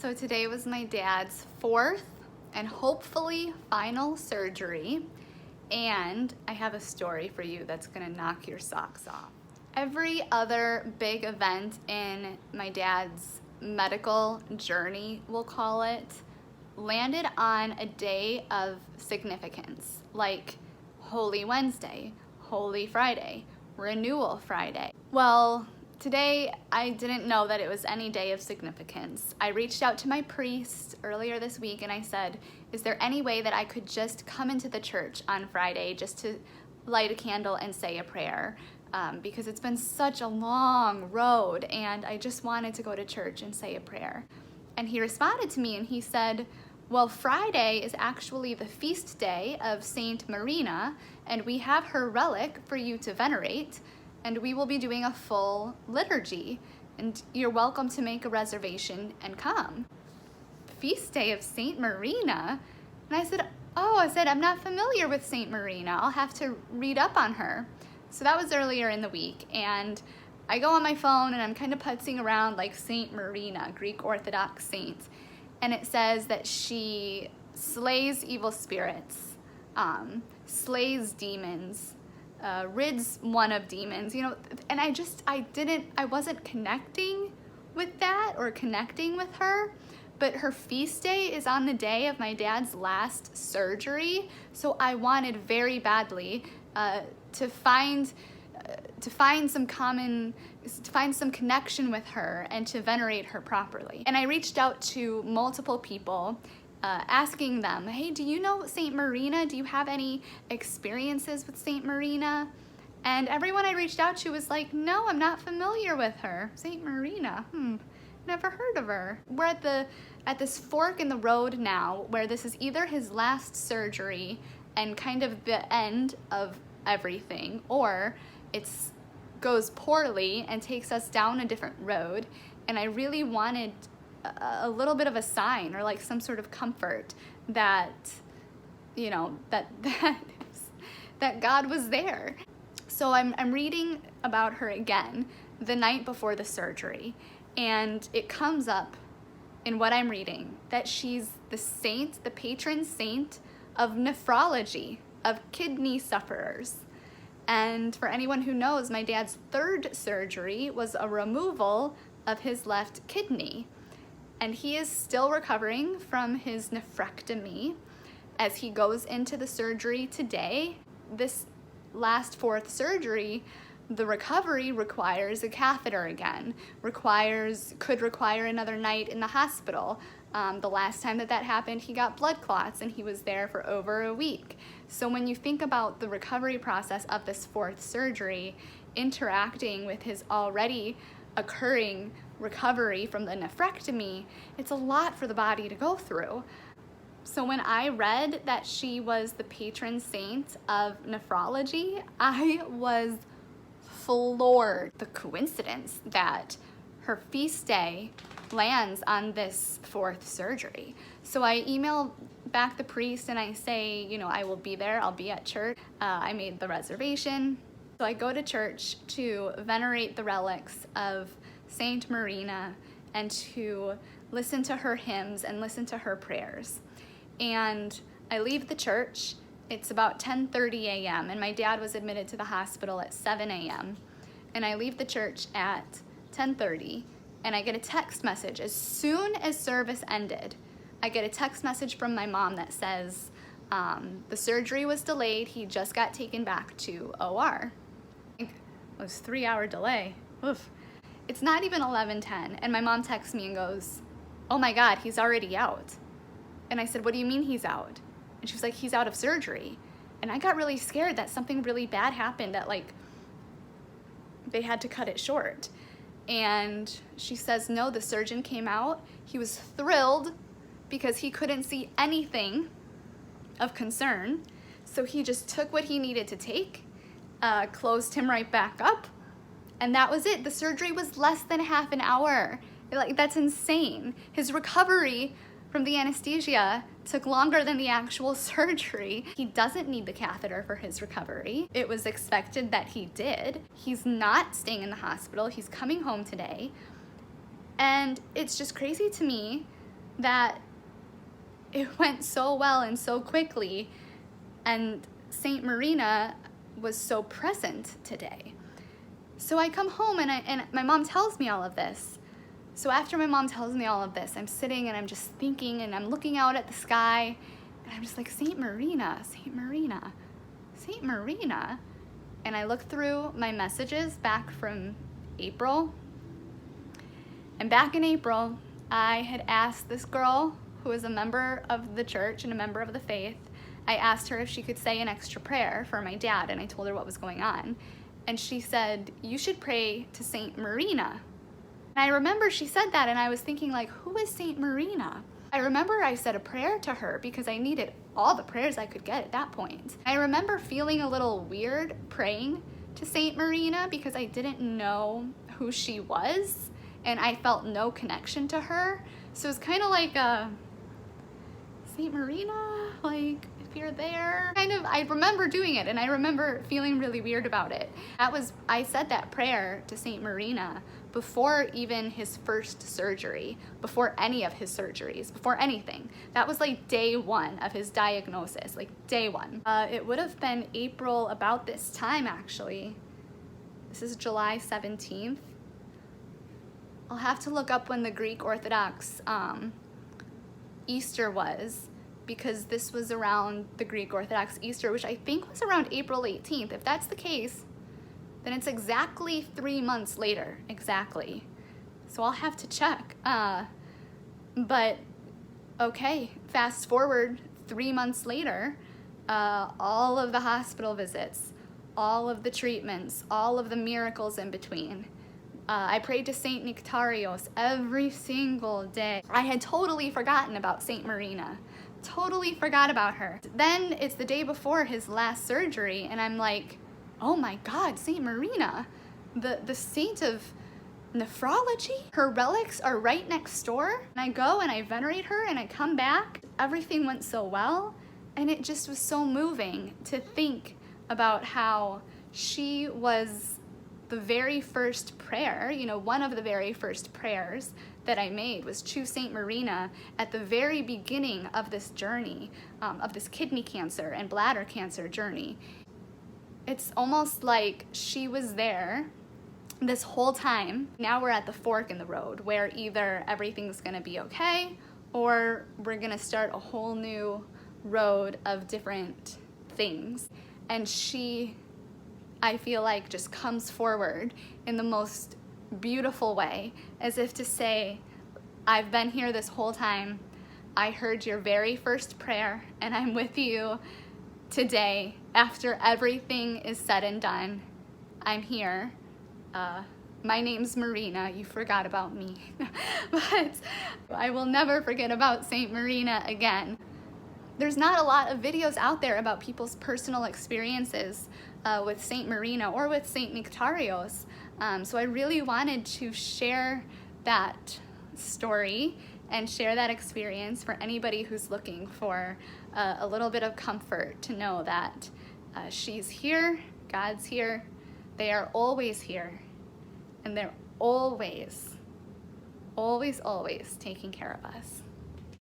So today was my dad's fourth and hopefully final surgery, and I have a story for you that's gonna knock your socks off. Every other big event in my dad's medical journey, we'll call it, landed on a day of significance, like Holy Wednesday, Holy Friday, Renewal Friday. Well, today, I didn't know that it was any day of significance. I reached out to my priest earlier this week and I said, is there any way that I could just come into the church on Friday just to light a candle and say a prayer? Because it's been such a long road and I just wanted to go to church and say a prayer. And he responded to me and he said, well, Friday is actually the feast day of Saint Marina, and we have her relic for you to venerate, and we will be doing a full liturgy, and you're welcome to make a reservation and come. Feast day of Saint Marina? And I said, I'm not familiar with Saint Marina. I'll have to read up on her. So that was earlier in the week, and I go on my phone and I'm kind of putzing around like Saint Marina, Greek Orthodox saint, and it says that she slays evil spirits, slays demons, rids one of demons, and I wasn't connecting with that or connecting with her, but her feast day is on the day of my dad's last surgery, so I wanted very badly to find some connection with her and to venerate her properly. And I reached out to multiple people asking them, hey, do you know Saint Marina? Do you have any experiences with Saint Marina? And everyone I reached out to was like, no, I'm not familiar with her. Saint Marina, never heard of her. We're at this fork in the road now where this is either his last surgery and kind of the end of everything, or it's goes poorly and takes us down a different road, and I really wanted a little bit of a sign or like some sort of comfort that that God was there. So I'm reading about her again the night before the surgery, and it comes up in what I'm reading that she's the patron saint of nephrology, of kidney sufferers. And for anyone who knows, my dad's third surgery was a removal of his left kidney. And he is still recovering from his nephrectomy as he goes into the surgery today. This last fourth surgery, the recovery requires a catheter again, could require another night in the hospital. The last time that happened, he got blood clots and he was there for over a week. So when you think about the recovery process of this fourth surgery, interacting with his already occurring recovery from the nephrectomy, it's a lot for the body to go through. So when I read that she was the patron saint of nephrology, I was floored. The coincidence that her feast day lands on this fourth surgery. So I email back the priest and I say, I will be there, I'll be at church. I made the reservation. So I go to church to venerate the relics of Saint Marina and to listen to her hymns and listen to her prayers. And I leave the church. It's about 10:30 a.m. and my dad was admitted to the hospital at 7 a.m. And I leave the church at 10:30 and I get a text message as soon as service ended. I get a text message from my mom that says, the surgery was delayed, he just got taken back to OR. It was a 3-hour delay. Oof. It's not even 11:10 and my mom texts me and goes, oh my God, he's already out. And I said, what do you mean he's out? And she was like, he's out of surgery. And I got really scared that something really bad happened, that they had to cut it short. And she says, no, the surgeon came out. He was thrilled because he couldn't see anything of concern. So he just took what he needed to take, closed him right back up, and that was it. The surgery was less than half an hour. That's insane. His recovery from the anesthesia took longer than the actual surgery. He doesn't need the catheter for his recovery. It was expected that he did. He's not staying in the hospital. He's coming home today. And it's just crazy to me that it went so well and so quickly, and Saint Marina was so present today. So I come home and my mom tells me all of this. So after my mom tells me all of this, I'm sitting and I'm just thinking, and I'm looking out at the sky, and I'm just like, Saint Marina, Saint Marina, Saint Marina. And I look through my messages back from April. And back in April, I had asked this girl who is a member of the church and a member of the faith, I asked her if she could say an extra prayer for my dad, and I told her what was going on. And she said, you should pray to Saint Marina. And I remember she said that, and I was thinking, like, who is Saint Marina? I remember I said a prayer to her because I needed all the prayers I could get at that point. I remember feeling a little weird praying to Saint Marina because I didn't know who she was, and I felt no connection to her. So it's kind of like, Saint Marina, like, if you're there. I remember doing it, and I remember feeling really weird about it. I said that prayer to Saint Marina before even his first surgery, before any of his surgeries, before anything. That was like day one of his diagnosis, like day one. It would have been April, about this time actually. This is July 17th. I'll have to look up when the Greek Orthodox Easter was, because this was around the Greek Orthodox Easter, which I think was around April 18th. If that's the case, then it's exactly 3 months later, exactly. So I'll have to check. But okay, fast forward 3 months later, all of the hospital visits, all of the treatments, all of the miracles in between. I prayed to Saint Nectarios every single day. I had totally forgotten about Saint Marina. Totally forgot about her. Then it's the day before his last surgery, and I'm like, oh my God, Saint Marina, the saint of nephrology? Her relics are right next door. And I go and I venerate her and I come back. Everything went so well, and it just was so moving to think about how she was the very first prayer, one of the very first prayers that I made was to Saint Marina at the very beginning of this journey, of this kidney cancer and bladder cancer journey. It's almost like she was there this whole time. Now we're at the fork in the road where either everything's gonna be okay or we're gonna start a whole new road of different things. And she, I feel like, just comes forward in the most beautiful way, as if to say, I've been here this whole time. I heard your very first prayer, and I'm with you today. After everything is said and done, I'm here. My name's Marina. You forgot about me. But I will never forget about Saint Marina again. There's not a lot of videos out there about people's personal experiences with Saint Marina or with Saint Nectarios. So I really wanted to share that story and share that experience for anybody who's looking for a little bit of comfort to know that she's here, God's here, they are always here, and they're always, always, always taking care of us.